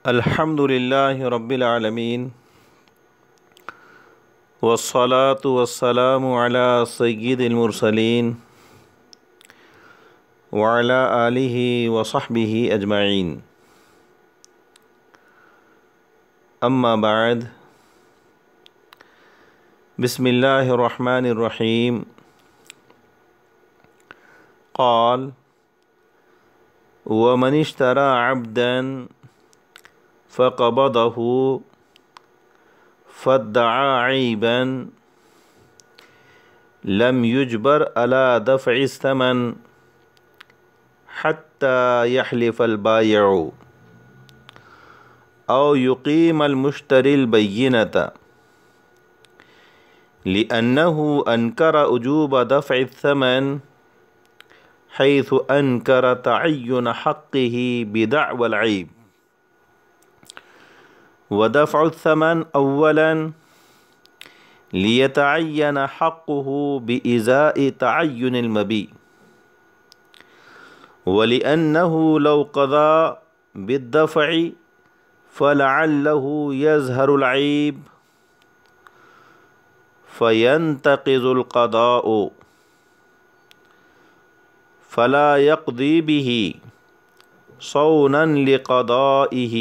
الحمد للہ رب العالمین والصلاة والسلام علی سید المرسلین وعلی آلہ وصحبہ اجمعین، اما بعد، بسم اللہ الرحمن الرحیم۔ قال ومن اشترى عبدا فقبضه فادعى عيبا لم يجبر على دفع الثمن حتى يحلف البائع أو يقيم المشتري البينة لأنه أنكر وجوب دفع الثمن حيث أنكر تعين حقه بدعوى العيب، ودفع الثمن اولا ليتعين حقه بإزاء تعين المبيع، ولأنه لو قضى بالدفع فلعله يظهر العيب فينتقض القضاء فلا يقضي به صونا لقضائه.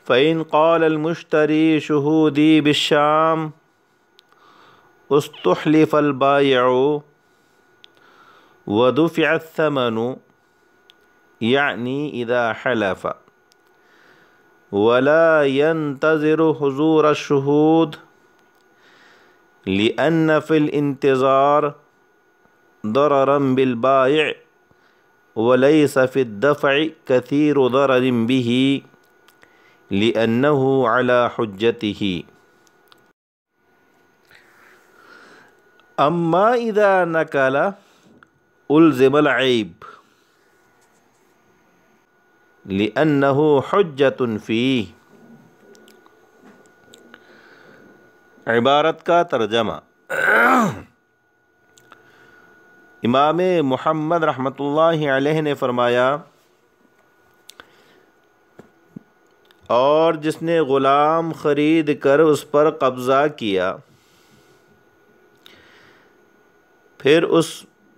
فإن قال المشتري شهودي بالشام استحلف البائع ودفع الثمن، يعني إذا حلف، ولا ينتظر حضور الشهود لأن في الانتظار ضررا بالبائع وليس في الدفع كثير ضرر به لأنه على حجته. أما إذا نكل ألزم العيب لأنه حجة فيه. عبارت کا ترجمہ۔ امام محمد رحمۃ اللہ علیہ نے فرمایا، اور جس نے غلام خرید کر اس پر قبضہ کیا، پھر اس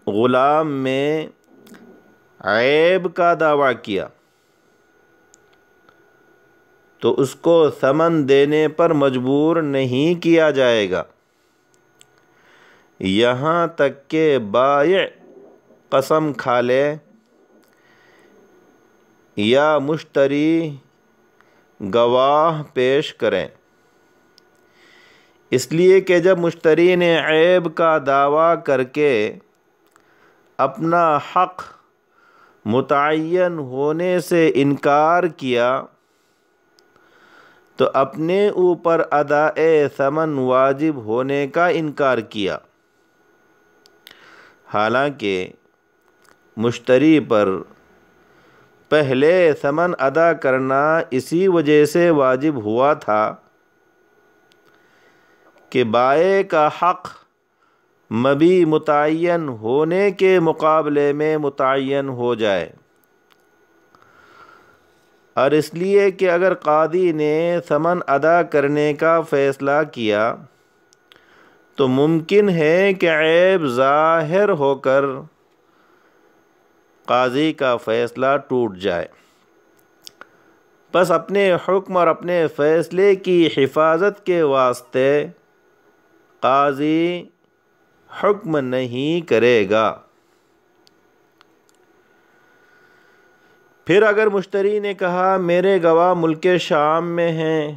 غلام میں عیب کا دعویٰ کیا، تو اس کو ثمن دینے پر مجبور نہیں کیا جائے گا، یہاں تک کہ بائع قسم کھا لے یا مشتری گواہ پیش کریں، اس لیے کہ جب مشتری نے عیب کا دعویٰ کر کے اپنا حق متعین ہونے سے انکار کیا تو اپنے اوپر ادائے ثمن واجب ہونے کا انکار کیا، حالانکہ مشتری پر پہلے ثمن ادا کرنا اسی وجہ سے واجب ہوا تھا کہ بائع کا حق مبیع متعین ہونے کے مقابلے میں متعین ہو جائے، اور اس لیے کہ اگر قاضی نے ثمن ادا کرنے کا فیصلہ کیا تو ممکن ہے کہ عیب ظاہر ہو کر قاضی کا فیصلہ ٹوٹ جائے، بس اپنے حکم اور اپنے فیصلے کی حفاظت کے واسطے قاضی حکم نہیں کرے گا۔ پھر اگر مشتری نے کہا میرے گواہ ملک شام میں ہیں،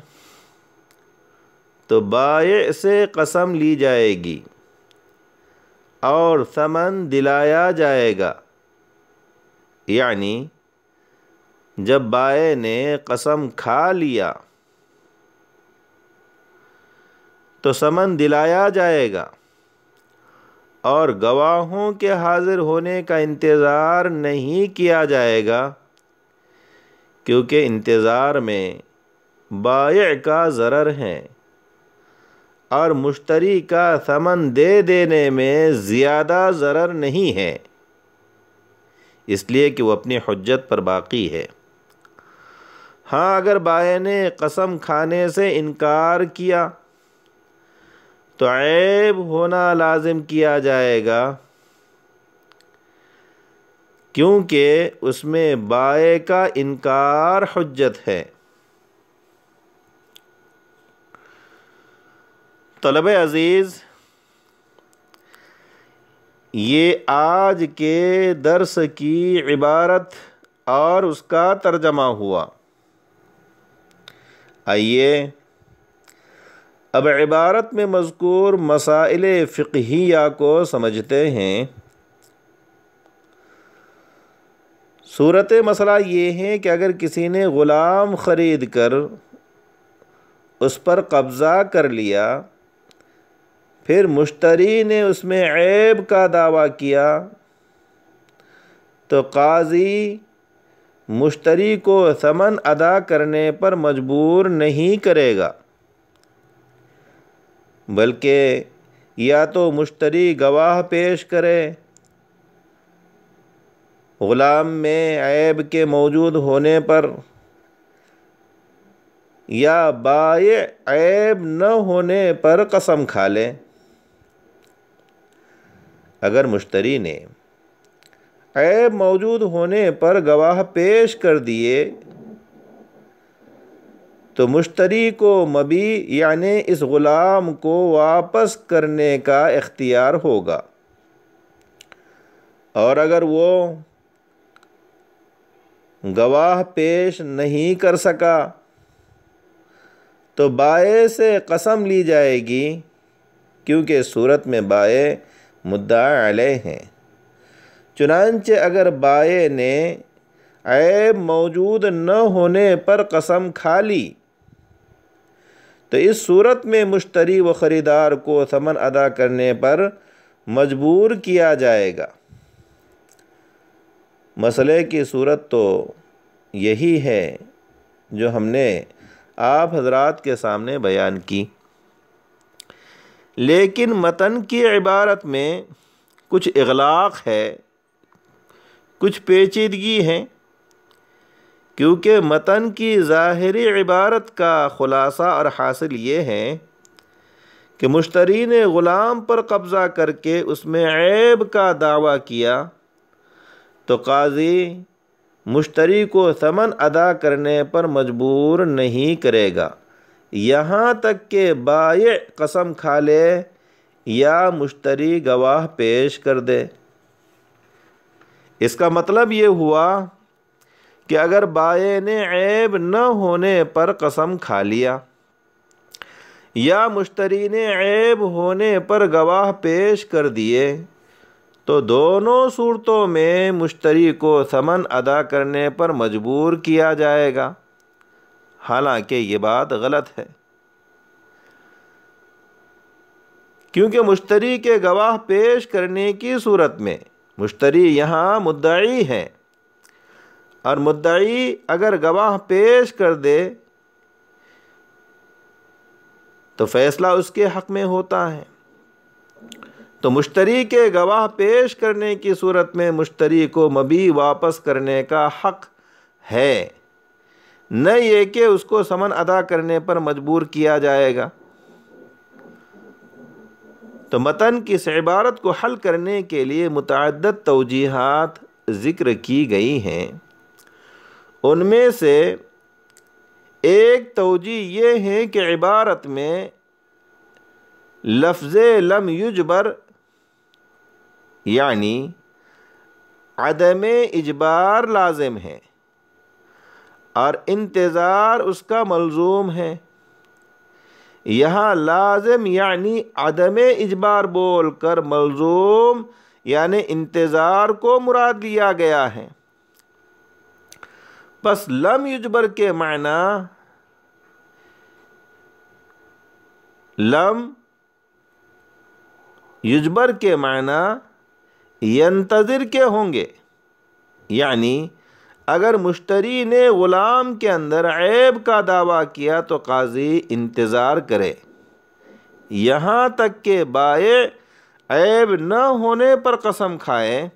تو بائع سے قسم لی جائے گی اور ثمن دلایا جائے گا، یعنی جب بائع نے قسم کھا لیا تو ثمن دلایا جائے گا اور گواہوں کے حاضر ہونے کا انتظار نہیں کیا جائے گا، کیونکہ انتظار میں بائع کا ضرر ہیں اور مشتری کا ثمن دے دینے میں زیادہ ضرر نہیں ہے، اس لیے کہ وہ اپنی حجت پر باقی ہے۔ ہاں اگر بائع نے قسم کھانے سے انکار کیا تو عیب ہونا لازم کیا جائے گا، کیونکہ اس میں بائع کا انکار حجت ہے۔ طلبہ عزیز، یہ آج کے درس کی عبارت اور اس کا ترجمہ ہوا۔ آئیے اب عبارت میں مذکور مسائل فقہیہ کو سمجھتے ہیں۔ صورت مسئلہ یہ ہے کہ اگر کسی نے غلام خرید کر اس پر قبضہ کر لیا، پھر مشتری نے اس میں عیب کا دعویٰ کیا، تو قاضی مشتری کو ثمن ادا کرنے پر مجبور نہیں کرے گا، بلکہ یا تو مشتری گواہ پیش کرے، غلام میں عیب کے موجود ہونے پر، یا بائع عیب نہ ہونے پر قسم کھا لے۔ اگر مشتری نے عیب موجود ہونے پر گواہ پیش کر دیے تو مشتری کو مبیع یعنی اس غلام کو واپس کرنے کا اختیار ہوگا، اور اگر وہ گواہ پیش نہیں کر سکا تو بائع سے قسم لی جائے گی، کیونکہ اس صورت میں بائع مدعی علیہ ہیں۔ چنانچہ اگر بائع نے عیب موجود نہ ہونے پر قسم کھا لی تو اس صورت میں مشتری و خریدار کو ثمن ادا کرنے پر مجبور کیا جائے گا۔ مسئلے کی صورت تو یہی ہے جو ہم نے آپ حضرات کے سامنے بیان کی، لیکن متن کی عبارت میں کچھ اغلاق ہے، کچھ پیچیدگی ہے، کیونکہ متن کی ظاہری عبارت کا خلاصہ اور حاصل یہ ہے کہ مشتری نے غلام پر قبضہ کر کے اس میں عیب کا دعویٰ کیا تو قاضی مشتری کو ثمن ادا کرنے پر مجبور نہیں کرے گا، یہاں تک کہ بائع قسم کھا لے یا مشتری گواہ پیش کر دے۔ اس کا مطلب یہ ہوا کہ اگر بائع نے عیب نہ ہونے پر قسم کھا لیا یا مشتری نے عیب ہونے پر گواہ پیش کر دیے تو دونوں صورتوں میں مشتری کو ثمن ادا کرنے پر مجبور کیا جائے گا، حالانکہ یہ بات غلط ہے، کیونکہ مشتری کے گواہ پیش کرنے کی صورت میں مشتری یہاں مدعی ہے، اور مدعی اگر گواہ پیش کر دے تو فیصلہ اس کے حق میں ہوتا ہے۔ تو مشتری کے گواہ پیش کرنے کی صورت میں مشتری کو مبیع واپس کرنے کا حق ہے، نہ یہ کہ اس کو ثمن ادا کرنے پر مجبور کیا جائے گا۔ تو متن کی اس عبارت کو حل کرنے کے لیے متعدد توجیحات ذکر کی گئی ہیں۔ ان میں سے ایک توجیہ یہ ہے کہ عبارت میں لفظ لم یجبر یعنی عدم اجبار لازم ہے اور انتظار اس کا ملزوم ہے۔ یہاں لازم یعنی عدم اجبار بول کر ملزوم یعنی انتظار کو مراد لیا گیا ہے۔ پس لم یجبر کے معنی لم یجبر کے معنی ینتظر کے ہوں گے، یعنی اگر مشتری نے غلام کے اندر عیب کا دعویٰ کیا تو قاضی انتظار کرے یہاں تک کہ بائع عیب نہ ہونے پر قسم کھائے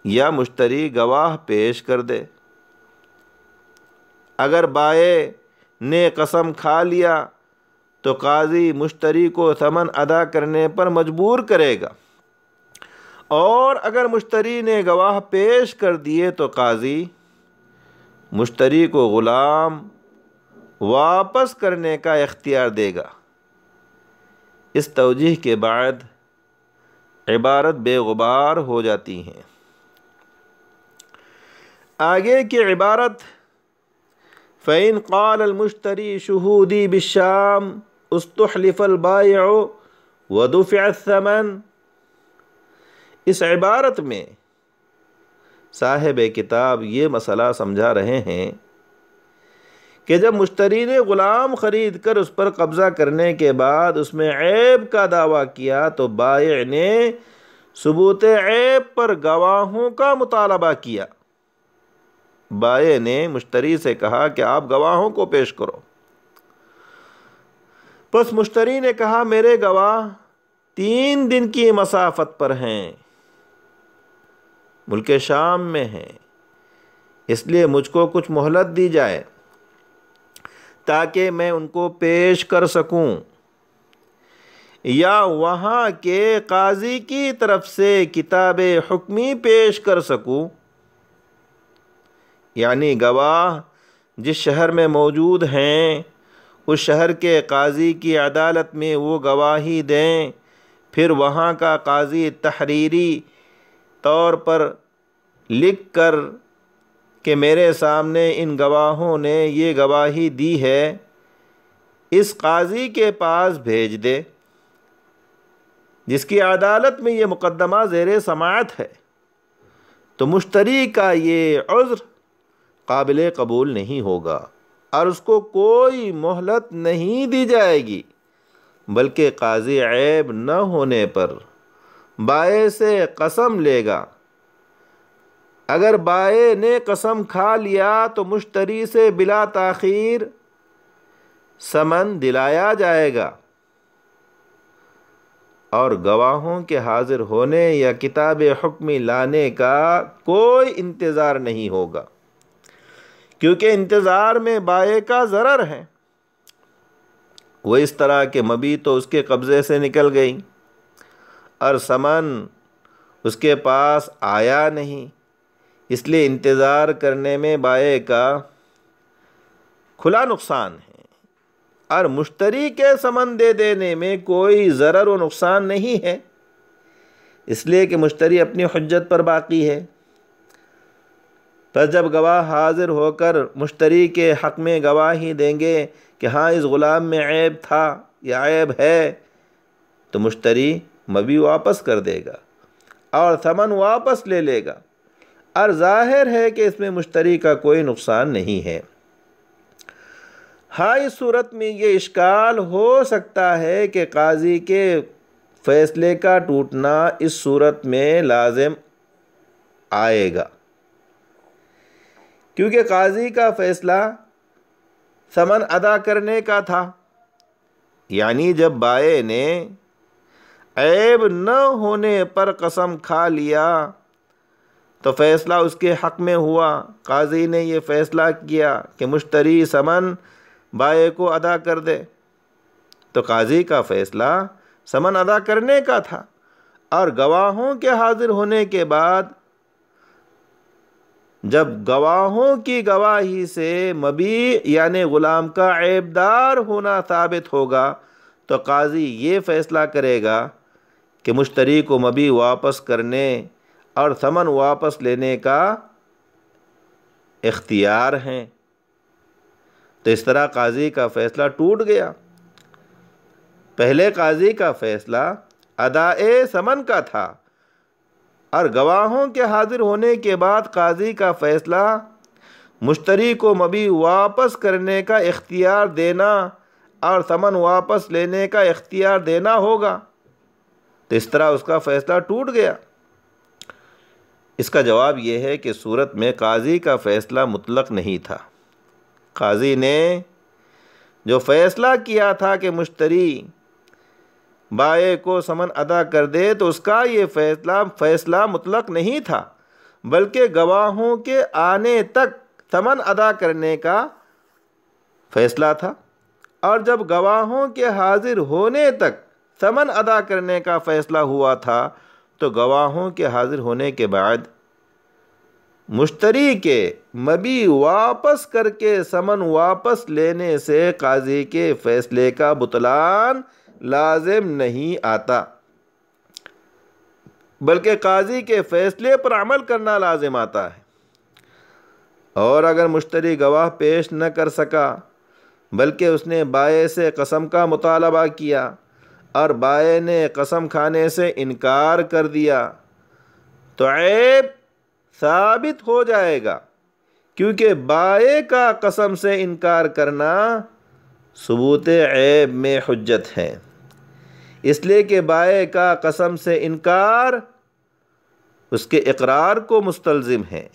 یا مشتری گواہ پیش کر دے۔ اگر بائع نے قسم کھا لیا تو قاضی مشتری کو ثمن ادا کرنے پر مجبور کرے گا، اور اگر مشتری نے گواہ پیش کر دیے تو قاضی مشتری کو غلام واپس کرنے کا اختیار دے گا۔ اس توجیہ کے بعد عبارت بے غبار ہو جاتی ہیں۔ آگے کی عبارت فَإِنْ قَالَ الْمُشْتَرِي شُهُودِي بِالشَّامِ اُسْتُحْلِفَ الْبَائِعُ وَدُفِعَ الثَّمَنُ، اس عبارت میں صاحب کتاب یہ مسئلہ سمجھا رہے ہیں کہ جب مشتری نے غلام خرید کر اس پر قبضہ کرنے کے بعد اس میں عیب کا دعویٰ کیا تو بائع نے ثبوت عیب پر گواہوں کا مطالبہ کیا۔ بائع نے مشتری سے کہا کہ آپ گواہوں کو پیش کرو۔ پس مشتری نے کہا میرے گواہ 3 دن کی مسافت پر ہیں، ملک شام میں ہیں، اس لیے مجھ کو کچھ مہلت دی جائے تاکہ میں ان کو پیش کر سکوں، یا وہاں کے قاضی کی طرف سے کتاب حکمی پیش کر سکوں، یعنی گواہ جس شہر میں موجود ہیں اس شہر کے قاضی کی عدالت میں وہ گواہی دیں، پھر وہاں کا قاضی تحریری طور پر لکھ کر کہ میرے سامنے ان گواہوں نے یہ گواہی دی ہے، اس قاضی کے پاس بھیج دے جس کی عدالت میں یہ مقدمہ زیر سماعت ہے، تو مشتری کا یہ عذر قابل قبول نہیں ہوگا اور اس کو کوئی مہلت نہیں دی جائے گی، بلکہ قاضی عیب نہ ہونے پر بائع سے قسم لے گا۔ اگر بائع نے قسم کھا لیا تو مشتری سے بلا تاخیر ثمن دلایا جائے گا، اور گواہوں کے حاضر ہونے یا کتاب حکمی لانے کا کوئی انتظار نہیں ہوگا، کیونکہ انتظار میں بائع کا ضرر ہے۔ وہ اس طرح کہ مبیع تو اس کے قبضے سے نکل گئی اور ثمن اس کے پاس آیا نہیں، اس لیے انتظار کرنے میں بائع کا کھلا نقصان ہے، اور مشتری کے ثمن دے دینے میں کوئی ضرر و نقصان نہیں ہے، اس لیے کہ مشتری اپنی حجت پر باقی ہے۔ پس جب گواہ حاضر ہو کر مشتری کے حق میں گواہی دیں گے کہ ہاں اس غلام میں عیب تھا یا عیب ہے، تو مشتری مبیع واپس کر دے گا اور ثمن واپس لے لے گا، اور ظاہر ہے کہ اس میں مشتری کا کوئی نقصان نہیں ہے۔ ہاں اس صورت میں یہ اشکال ہو سکتا ہے کہ قاضی کے فیصلے کا ٹوٹنا اس صورت میں لازم آئے گا، کیونکہ قاضی کا فیصلہ ثمن ادا کرنے کا تھا، یعنی جب بائع نے عیب نہ ہونے پر قسم کھا لیا تو فیصلہ اس کے حق میں ہوا۔ قاضی نے یہ فیصلہ کیا کہ مشتری ثمن بائع کو ادا کر دے، تو قاضی کا فیصلہ ثمن ادا کرنے کا تھا، اور گواہوں کے حاضر ہونے کے بعد جب گواہوں کی گواہی سے مبیع یعنی غلام کا عیبدار ہونا ثابت ہوگا تو قاضی یہ فیصلہ کرے گا کہ مشتری کو مبیع واپس کرنے اور ثمن واپس لینے کا اختیار ہیں۔ تو اس طرح قاضی کا فیصلہ ٹوٹ گیا۔ پہلے قاضی کا فیصلہ ادائے ثمن کا تھا، اور گواہوں کے حاضر ہونے کے بعد قاضی کا فیصلہ مشتری کو مبیع واپس کرنے کا اختیار دینا اور ثمن واپس لینے کا اختیار دینا ہوگا، تو اس طرح اس کا فیصلہ ٹوٹ گیا۔ اس کا جواب یہ ہے کہ صورت میں قاضی کا فیصلہ مطلق نہیں تھا۔ قاضی نے جو فیصلہ کیا تھا کہ مشتری بائع کو ثمن ادا کر دے، تو اس کا یہ فیصلہ مطلق نہیں تھا، بلکہ گواہوں کے آنے تک ثمن ادا کرنے کا فیصلہ تھا، اور جب گواہوں کے حاضر ہونے تک ثمن ادا کرنے کا فیصلہ ہوا تھا تو گواہوں کے حاضر ہونے کے بعد مشتری کے مبیع واپس کر کے ثمن واپس لینے سے قاضی کے فیصلے کا بطلان لازم نہیں آتا، بلکہ قاضی کے فیصلے پر عمل کرنا لازم آتا ہے۔ اور اگر مشتری گواہ پیش نہ کر سکا بلکہ اس نے بائع سے قسم کا مطالبہ کیا اور بائع نے قسم کھانے سے انکار کر دیا تو عیب ثابت ہو جائے گا، کیونکہ بائع کا قسم سے انکار کرنا ثبوت عیب میں حجت ہے، اس لیے کہ بائع کا قسم سے انکار اس کے اقرار کو مستلزم ہے،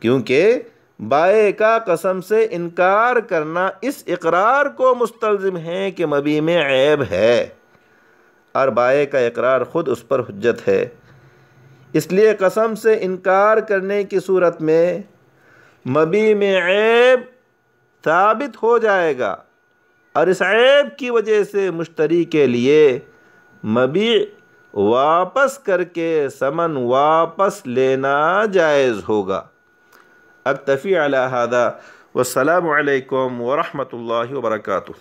کیونکہ بائع کا قسم سے انکار کرنا اس اقرار کو مستلزم ہے کہ مبیع میں عیب ہے، اور بائع کا اقرار خود اس پر حجت ہے۔ اس لیے قسم سے انکار کرنے کی صورت میں مبیع میں عیب ثابت ہو جائے گا، اور اس عیب کی وجہ سے مشتری کے لیے مبیع واپس کر کے ثمن واپس لینا جائز ہوگا۔ اکتفی علی ھذا والسلام علیکم ورحمۃ اللہ وبرکاتہ۔